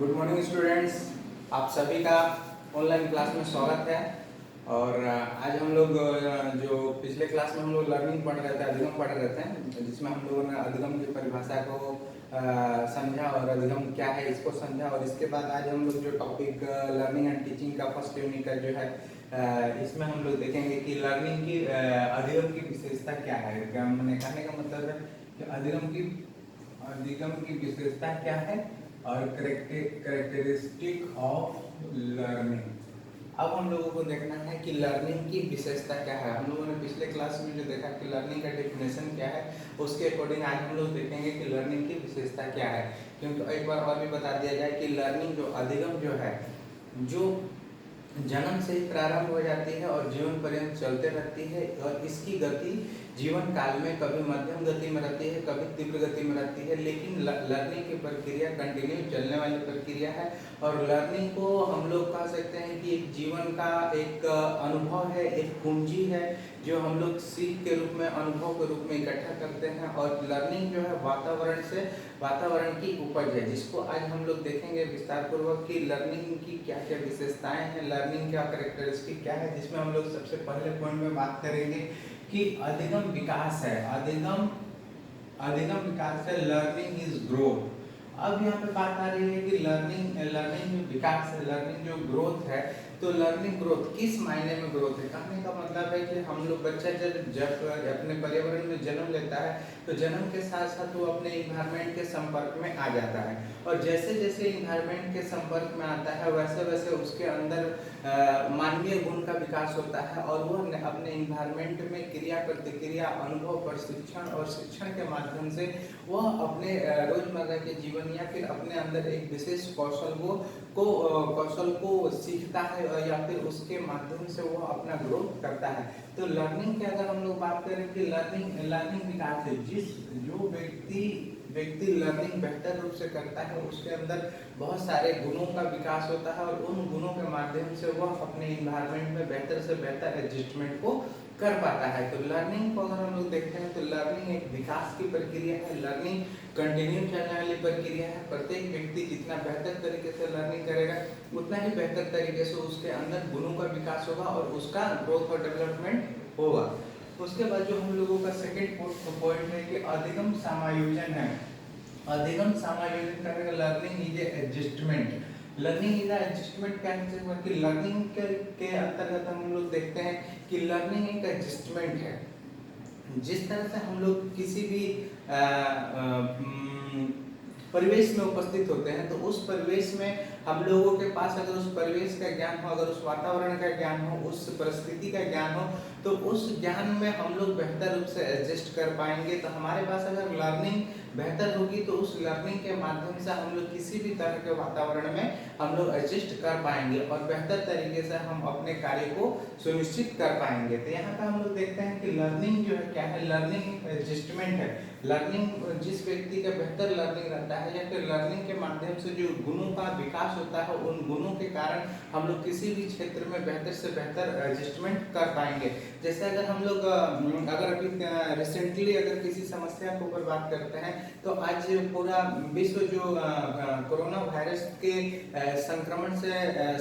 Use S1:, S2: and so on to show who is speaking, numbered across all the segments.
S1: Good morning students, आप सभी का ऑनलाइन क्लास में स्वागत है। और आज हम लोग जो पिछले क्लास में हम लोग लर्निंग पढ़ रहे थे, अधिगम पढ़ रहे थे, जिसमें हम लोगों ने अधिगम की परिभाषा को समझा और अधिगम क्या है इसको समझा। और इसके बाद आज हम लोग जो टॉपिक लर्निंग एंड टीचिंग का फर्स्ट यूनिट का जो है इसमें हम लोग देखेंगे कि लर्निंग की अधिगम की विशेषता क्या है। मैंने कहने का मतलब है कि अधिगम की विशेषता क्या है और करेक्टरिस्टिक ऑफ लर्निंग। अब हम लोगों को देखना है कि लर्निंग की विशेषता क्या है। हम लोगों ने पिछले क्लास में जो देखा कि लर्निंग का डेफिनेशन क्या है, उसके अकॉर्डिंग आज हम लोग देखेंगे कि लर्निंग की विशेषता क्या है। क्योंकि एक बार और भी बता दिया जाए कि लर्निंग जो अधिगम जो है, जो जन्म से ही प्रारंभ हो जाती है और जीवन पर्यंत चलते रहती है। और इसकी गति जीवन काल में कभी मध्यम गति में रहती है, कभी तीव्र गति में रहती है, लेकिन लर्निंग की प्रक्रिया कंटिन्यू चलने वाली प्रक्रिया है। और लर्निंग को हम लोग कह सकते हैं कि एक जीवन का एक अनुभव है, एक पूंजी है, जो हम लोग सीख के रूप में, अनुभव के रूप में इकट्ठा करते हैं। और लर्निंग जो है वातावरण की उपज है, जिसको आज हम लोग देखेंगे विस्तार पूर्वक कि लर्निंग की क्या क्या विशेषताएं हैं, लर्निंग का कैरेक्टरिस्टिक क्या है। जिसमें हम लोग सबसे पहले पॉइंट में बात करेंगे कि अधिगम विकास है। अधिगम विकास है, लर्निंग इज ग्रोथ। अब यहाँ पे बात आ रही है कि लर्निंग जो विकास है, लर्निंग जो ग्रोथ है, तो लर्निंग ग्रोथ किस मायने में ग्रोथ है। कहने का मतलब है कि हम लोग बच्चा जब अपने पर्यावरण में जन्म लेता है, तो जन्म के साथ साथ वो अपने इन्वायरमेंट के संपर्क में आ जाता है। और जैसे जैसे इन्वायरमेंट के संपर्क में आता है, वैसे वैसे उसके अंदर मानवीय गुण का विकास होता है। और वो अपने इन्वायरमेंट में क्रिया प्रतिक्रिया, अनुभव, प्रशिक्षण और शिक्षण के माध्यम से वह अपने रोजमर्रा के जीवन या फिर अपने अंदर एक विशेष कौशल को सीखता है, या फिर उसके माध्यम से वो अपना ग्रोथ करता है। तो लर्निंग की अगर हम लोग बात करें कि लर्निंग विकास है, जो व्यक्ति लर्निंग बेहतर रूप से करता है, उसके अंदर बहुत सारे गुणों का विकास होता है। और उन गुणों के माध्यम से वह अपने इन्वायरमेंट में बेहतर से बेहतर एडजस्टमेंट को कर पाता है। तो लर्निंग को अगर हम लोग देखते हैं तो लर्निंग एक विकास की प्रक्रिया है, लर्निंग कंटिन्यू चलने वाली प्रक्रिया है। प्रत्येक व्यक्ति जितना बेहतर तरीके से लर्निंग करेगा, उतना ही बेहतर तरीके से उसके अंदर गुणों का विकास होगा और उसका ग्रोथ और डेवलपमेंट होगा। उसके बाद जो हम लोगों का सेकेंड पॉइंट है कि अधिगम समायोजन है। अधिगम समायोजन करने का learning is adjustment. Learning is adjustment क्या है कि लर्निंग के अंतर्गत हम लोग देखते हैं कि लर्निंग एक एडजस्टमेंट है। जिस तरह से हम लोग किसी भी परिवेश में उपस्थित होते हैं, तो उस परिवेश में हम लोगों के पास अगर उस परिवेश का ज्ञान हो, अगर उस वातावरण का ज्ञान हो, उस परिस्थिति का ज्ञान हो, तो उस ज्ञान में हम लोग बेहतर रूप से एडजस्ट कर पाएंगे। तो हमारे पास अगर लर्निंग बेहतर होगी, तो उस लर्निंग के माध्यम से हम लोग किसी भी तरह के वातावरण में हम लोग एडजस्ट कर पाएंगे और बेहतर तरीके से हम अपने कार्य को सुनिश्चित कर पाएंगे। तो यहाँ पर हम लोग देखते हैं कि लर्निंग जो है क्या है, लर्निंग एडजस्टमेंट है। लर्निंग, जिस व्यक्ति का बेहतर लर्निंग रहता है या फिर लर्निंग के माध्यम से जो गुणों का विकास होता है, उन गुणों के कारण हम लोग किसी भी क्षेत्र में बेहतर से बेहतर एडजस्टमेंट कर पाएंगे। जैसे अगर हम लोग अगर अभी रिसेंटली अगर किसी समस्या के ऊपर बात करते हैं, तो आज पूरा विश्व जो कोरोना वायरस के संक्रमण से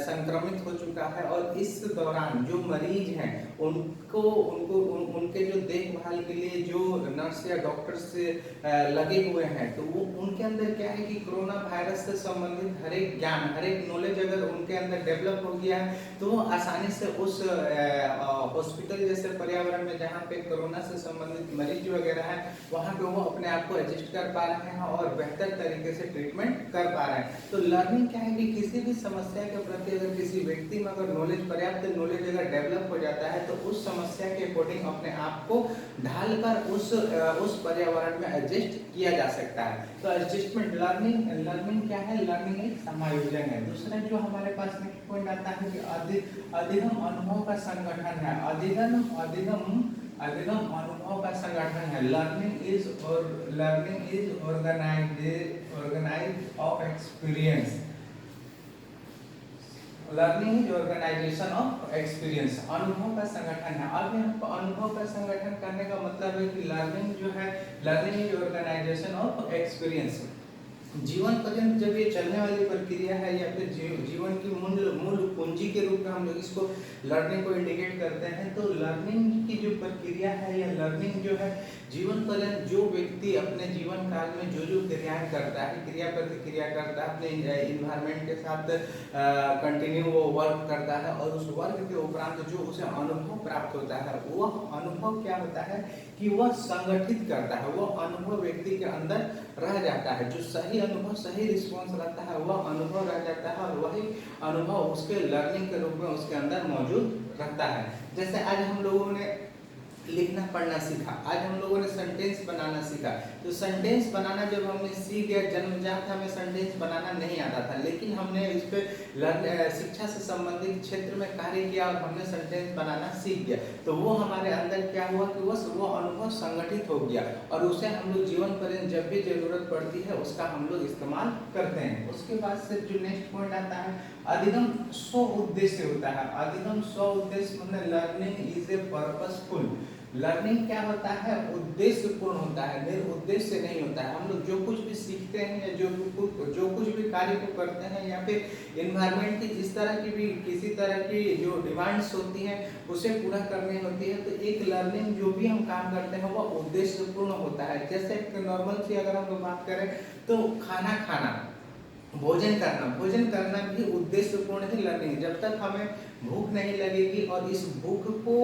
S1: संक्रमित हो चुका है। और इस दौरान जो मरीज हैं, उनके जो देखभाल के लिए जो नर्स या डॉक्टर्स लगे हुए हैं, तो वो उनके अंदर क्या है कि कोरोना वायरस से संबंधित हर एक ज्ञान, हर एक नॉलेज अगर उनके अंदर डेवलप हो गया है, तो वो आसानी से उस हॉस्पिटल जैसे पर्यावरण में जहाँ पे कोरोना से संबंधित मरीज वगैरह है, वहाँ पे वो अपने आप को एडजस्ट कर पा रहे हैं और बेहतर तरीके से ट्रीटमेंट कर पा रहे हैं। तो लर्निंग क्या है कि किसी भी समस्या के प्रति अगर किसी व्यक्ति में अगर नॉलेज, पर्याप्त नॉलेज अगर डेवलप हो जाता है, तो उस समस्या के अकॉर्डिंग अपने आप को ढालकर उस पर्यावरण में एडजस्ट किया जा सकता है। तो एडजस्टमेंट, लर्निंग क्या है, लर्निंग एक समायोजन है। दूसरा जो हमारे पास नेक्स्ट पॉइंट आता है कि अधिगम अनुभव का संगठन है। अधिगम अनुभव का संगठन है। Learning is organise of experience. Learning is organisation of experience, अनुभव का संगठन है। अब यहाँ पर अनुभव का संगठन करने का मतलब है कि लर्निंग जो है, learning is organisation of experience. जीवन पर्यंत जब ये चलने वाली प्रक्रिया है या फिर जीवन की मूल मूल पूंजी के रूप में हम लोग इसको लर्निंग को इंडिकेट करते हैं। तो लर्निंग की जो प्रक्रिया है या लर्निंग जो है जीवन पर्यंत जो व्यक्ति अपने जीवन काल में जो जो क्रियाएं करता है, क्रिया प्रतिक्रिया करता है, अपने इन्वायरमेंट के साथ कंटिन्यू वो वर्क करता है और उस वर्क के उपरांत जो उसे अनुभव प्राप्त होता है, वह अनुभव क्या होता है कि वह संगठित करता है, वह अनुभव व्यक्ति के अंदर रह जाता है। जो सही अनुभव, सही रिस्पॉन्स रहता है वह अनुभव रह जाता है और वही अनुभव उसके लर्निंग के रूप में उसके अंदर मौजूद रहता है। जैसे आज हम लोगों ने लिखना पढ़ना सीखा, आज हम लोगों ने सेंटेंस बनाना सीखा। तो सेंटेंस बनाना जब हमने सीख गया, जन्मजात हमें सेंटेंस बनाना नहीं आता था, लेकिन हमने इस पे शिक्षा से संबंधित क्षेत्र में कार्य किया और हमने सेंटेंस बनाना सीख गया। तो वो हमारे अंदर क्या हुआ कि वो अनुभव संगठित हो गया और उसे हम लोग जीवन पर्यंत जब भी जरूरत पड़ती है उसका हम लोग इस्तेमाल करते हैं। उसके बाद से जो नेक्स्ट पॉइंट आता है, अधिगम स्व उद्देश्य होता है। अधिगम स्व उद्देश्य मतलब learning is a purposeful. Learning क्या होता है, उद्देश्यपूर्ण होता है, निरुद्देश्य नहीं होता है। हम लोग जो कुछ भी सीखते हैं या जो कुछ भी कार्य को करते हैं या फिर एनवायरनमेंट की जिस तरह की भी किसी तरह की जो डिमांड्स होती हैं उसे पूरा करनी होती है, तो एक लर्निंग जो भी हम काम करते हैं वह उद्देश्यपूर्ण होता है। जैसे एक नॉर्मल सी अगर हम लोग बात करें तो खाना खाना, भोजन करना भी उद्देश्यपूर्ण ही लर्निंग। जब तक हमें भूख नहीं लगेगी और इस भूख को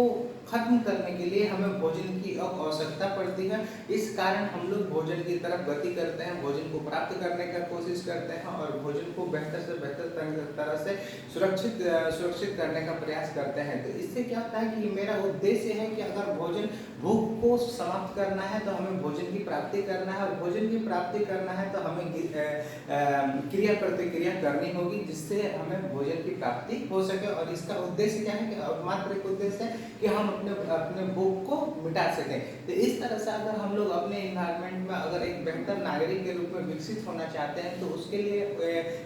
S1: खत्म करने के लिए हमें भोजन की आवश्यकता पड़ती है, इस कारण हम लोग भोजन की तरफ गति करते हैं, भोजन को प्राप्त करने का कोशिश करते हैं और भोजन को बेहतर से बेहतर तरह से सुरक्षित करने का प्रयास करते हैं। तो इससे क्या होता है कि मेरा उद्देश्य है कि अगर भोजन भूख को समाप्त करना है तो हमें भोजन की प्राप्ति करना है और भोजन की प्राप्ति करना है तो हमें क्रिया प्रतिक्रिया करनी होगी जिससे हमें भोजन की प्राप्ति हो सके। और इसका उद्देश्य क्या है कि मात्र एक उद्देश्य है कि हम अपने भूख को मिटा सकें। तो इस तरह से अगर हम लोग अपने एनवायरनमेंट में अगर एक बेहतर नागरिक के रूप में विकसित होना चाहते हैं तो उसके लिए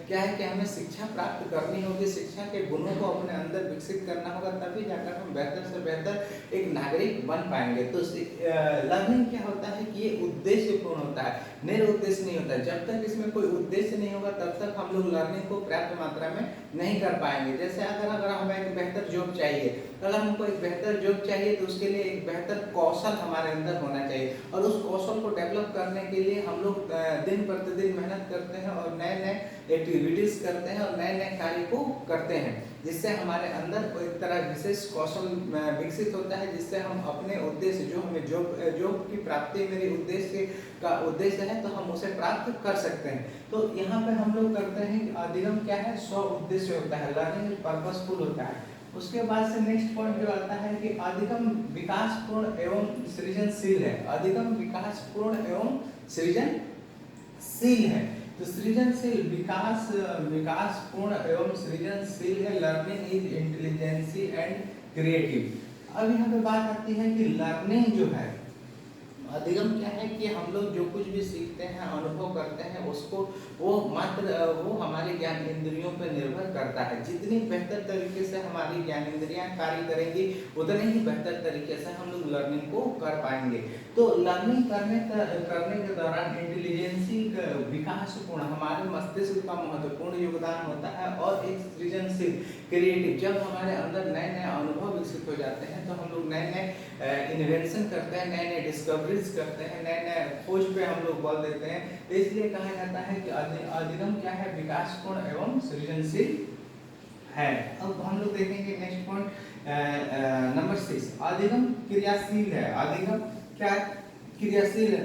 S1: क्या है कि हमें शिक्षा प्राप्त करनी होगी, शिक्षा के गुणों को अपने अंदर विकसित करना होगा, तभी जाकर हम बेहतर से बेहतर एक नागरिक बन पाएंगे। तो लर्निंग क्या होता है कि ये उद्देश्यपूर्ण होता है, निरुद्देश्य नहीं होता है। जब तक इसमें कोई उद्देश्य नहीं होगा तब तक हम लोग लर्निंग को पर्याप्त मात्रा में नहीं कर पाएंगे। जैसे अगर हमें एक बेहतर जॉब चाहिए, अगर हमको एक बेहतर जॉब चाहिए तो उसके लिए एक बेहतर कौशल हमारे अंदर होना चाहिए और उस कौशल को डेवलप करने के लिए हम लोग दिन प्रतिदिन मेहनत करते हैं और नए नए एक्टिविटीज करते हैं और नए नए कार्य को करते हैं, जिससे हमारे अंदर एक तरह विशेष कौशल विकसित होता है, जिससे हम अपने उद्देश्य जो हमें जॉब की प्राप्ति मेरे उद्देश्य है तो हम उसे प्राप्त कर सकते हैं। तो यहाँ पे हम लोग करते हैं कि अधिगम क्या है, स्व उद्देश्य होता है, लर्निंग पर्पसफुल होता है। उसके बाद से नेक्स्ट पॉइंट जो आता है कि अधिगम विकासपूर्ण एवं सृजनशील है। अधिगम विकासपूर्ण एवं सृजनशील है। तो सृजनशील विकासपूर्ण एवं सृजनशील है। Learning is intelligency and creative. अब यहाँ पे बात आती है कि लर्निंग जो है, अधिगम क्या है कि हम लोग जो कुछ भी सीखते हैं, अनुभव करते हैं, उसको वो हमारे ज्ञान इंद्रियों पर निर्भर करता है। जितनी बेहतर तरीके से हमारी ज्ञान इंद्रियां कार्य करेंगी उतने ही बेहतर तरीके से हम लोग लर्निंग को कर पाएंगे। तो लर्निंग करने के दौरान इंटेलिजेंसी विकासपूर्ण हमारे मस्तिष्क का महत्वपूर्ण योगदान होता है और एक सृजनशील क्रिएटिव, जब हमारे अंदर नए नए अनुभव विकसित हो जाते हैं तो हम लोग नए नए इन्वेंशन करते हैं, नए नए डिस्कवरीज करते हैं, नए नए खोज पे हम लोग बल देते हैं। तो इसलिए कहा जाता है कि अधिगम क्या है, विकासपूर्ण एवं सृजनशील है। अब हम लोग देखेंगे नेक्स्ट पॉइंट नंबर 6, अधिगम क्रियाशील है। अधिगम क्या क्रियाशील है,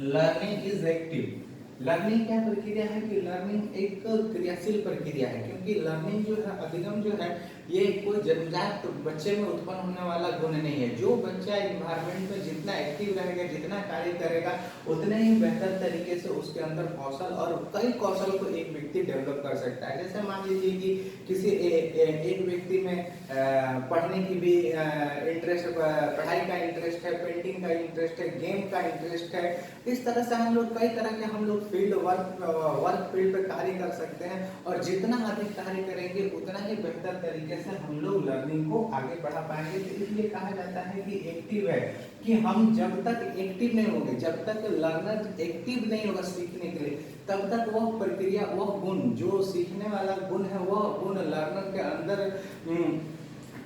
S1: लर्निंग इज एक्टिव। लर्निंग क्या प्रक्रिया है कि लर्निंग एक क्रियाशील प्रक्रिया है, क्योंकि लर्निंग जो है, अधिगम जो है, ये कोई जन्मजात बच्चे में उत्पन्न होने वाला गुण नहीं है। जो बच्चा एनवायरनमेंट में जितना एक्टिव रहेगा, जितना कार्य करेगा, उतने ही बेहतर तरीके से उसके अंदर कौशल और कई कौशल को एक व्यक्ति डेवलप कर सकता है। जैसे मान लीजिए कि किसी एक व्यक्ति में पढ़ने की भी इंटरेस्ट, पढ़ाई का इंटरेस्ट है, पेंटिंग का इंटरेस्ट है, गेम का इंटरेस्ट है। इस तरह से हम लोग कई तरह के हम लोग वर्क फील्ड पर कार्य कर सकते हैं और जितना अधिक कार्य करेंगे उतना ही बेहतर तरीके तरीके से हम लोग लर्निंग को आगे बढ़ा पाएंगे। तो इसलिए कहा जाता है कि एक्टिव है, कि हम जब तक एक्टिव नहीं होंगे, जब तक लर्नर एक्टिव नहीं होगा सीखने के लिए, तब तक वह प्रक्रिया, वह गुण, जो सीखने वाला गुण है, वह गुण लर्नर के अंदर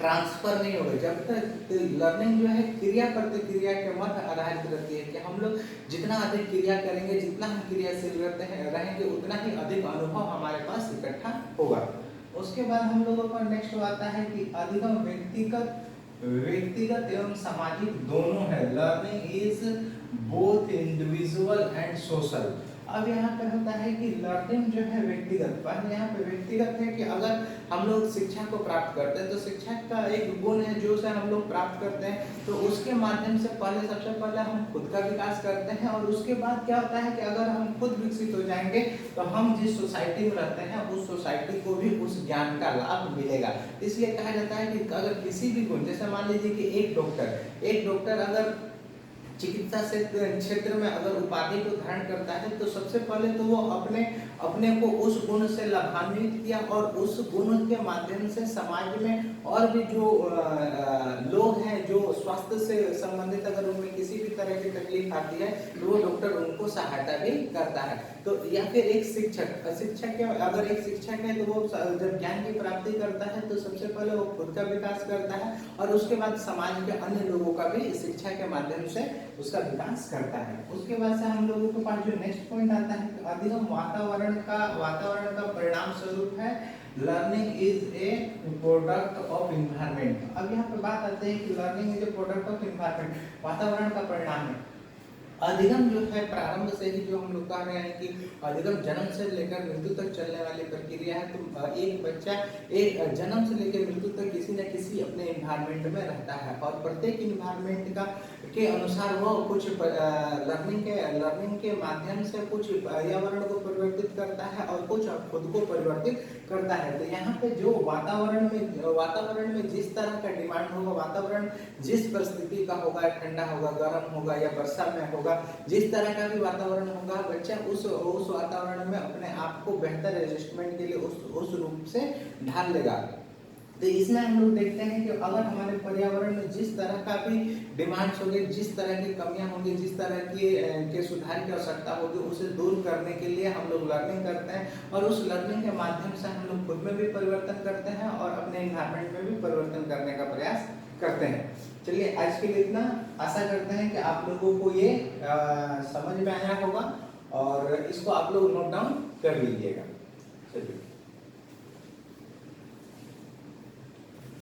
S1: ट्रांसफर नहीं होगा। जब तक लर्निंग जो है क्रिया प्रतिक्रिया के मध्य आधारित रहती है, कि हम लोग जितना अधिक क्रिया करेंगे, जितना हम क्रियाशील रहते हैं रहेंगे, उतना ही अधिक अनुभव हमारे पास इकट्ठा होगा। उसके बाद हम लोगों का नेक्स्ट आता है कि अधिगम व्यक्तिगत एवं सामाजिक दोनों है। Learning is both individual and social. अब यहाँ पे होता है कि लर्निंग जो है व्यक्तिगत, पहले यहाँ पे व्यक्तिगत है कि अगर हम लोग शिक्षा को प्राप्त करते हैं तो शिक्षा का एक गुण है जो से हम लोग प्राप्त करते हैं, तो उसके माध्यम से पहले सबसे पहले हम खुद का विकास करते हैं, और उसके बाद क्या होता है कि अगर हम खुद विकसित हो जाएंगे तो हम जिस सोसाइटी में रहते हैं उस सोसाइटी को भी उस ज्ञान का लाभ मिलेगा। इसलिए कहा जाता है कि अगर किसी भी गुण, जैसे मान लीजिए कि एक डॉक्टर अगर चिकित्सा क्षेत्र में अगर उपाधि को धारण करता है, तो सबसे पहले तो वो अपने को उस गुण से लाभान्वित किया, और उस गुण के माध्यम से समाज में और भी जो लोग हैं जो स्वास्थ्य से संबंधित अगर उनमें किसी भी तरह की तकलीफ आती है तो वो डॉक्टर उनको सहायता भी करता है। तो या फिर एक शिक्षक अगर एक शिक्षक है तो वो जब ज्ञान की प्राप्ति करता है तो सबसे पहले वो खुद का विकास करता है, और उसके बाद समाज के अन्य लोगों का भी शिक्षा के माध्यम से उसका विकास करता है। उसके बाद से हम लोगों के पास जो नेक्स्ट पॉइंट आता है, अधिगम वातावरण का परिणाम स्वरूप है। Learning is a product of environment. अब यहाँ पे बात आती है कि learning is a product of environment, वातावरण का परिणाम है। अधिगम जो है प्रारंभ से ही, जो हम लोग कह रहे हैं कि अधिगम जन्म से लेकर मृत्यु तक चलने वाली प्रक्रिया है। तो एक बच्चा एक जन्म से लेकर मृत्यु तक किसी न किसी अपने इन्वायरमेंट में रहता है, और प्रत्येक इन्वायरमेंट के अनुसार वो कुछ लर्निंग के माध्यम से कुछ पर्यावरण को परिवर्तित करता है और कुछ खुद को परिवर्तित करता है। तो यहाँ पे जो वातावरण में जिस तरह का डिमांड होगा, वातावरण जिस परिस्थिति का होगा, ठंडा होगा, गर्म होगा या वर्षा में होगा, जिस तरह का भी वातावरण होगा, बच्चा उस वातावरण में अपने आप को बेहतर एडजस्टमेंट के लिए उस रूप से ढाल लेगा। तो इसमें हम लोग देखते हैं कि अगर हमारे पर्यावरण में जिस तरह का भी डिमांड्स होंगे, जिस तरह की कमियां होंगी, जिस तरह के सुधार की आवश्यकता होगी, उसे दूर करने के लिए हम लोग लर्निंग करते हैं, और उस लर्निंग के माध्यम से हम लोग खुद में भी परिवर्तन करते हैं और अपने एनवायरनमेंट में भी परिवर्तन करने का प्रयास करते हैं। चलिए आज के लिए इतना। आशा करते हैं कि आप लोगों को ये समझ में आया होगा, और इसको आप लोग नोट डाउन कर लीजिएगा।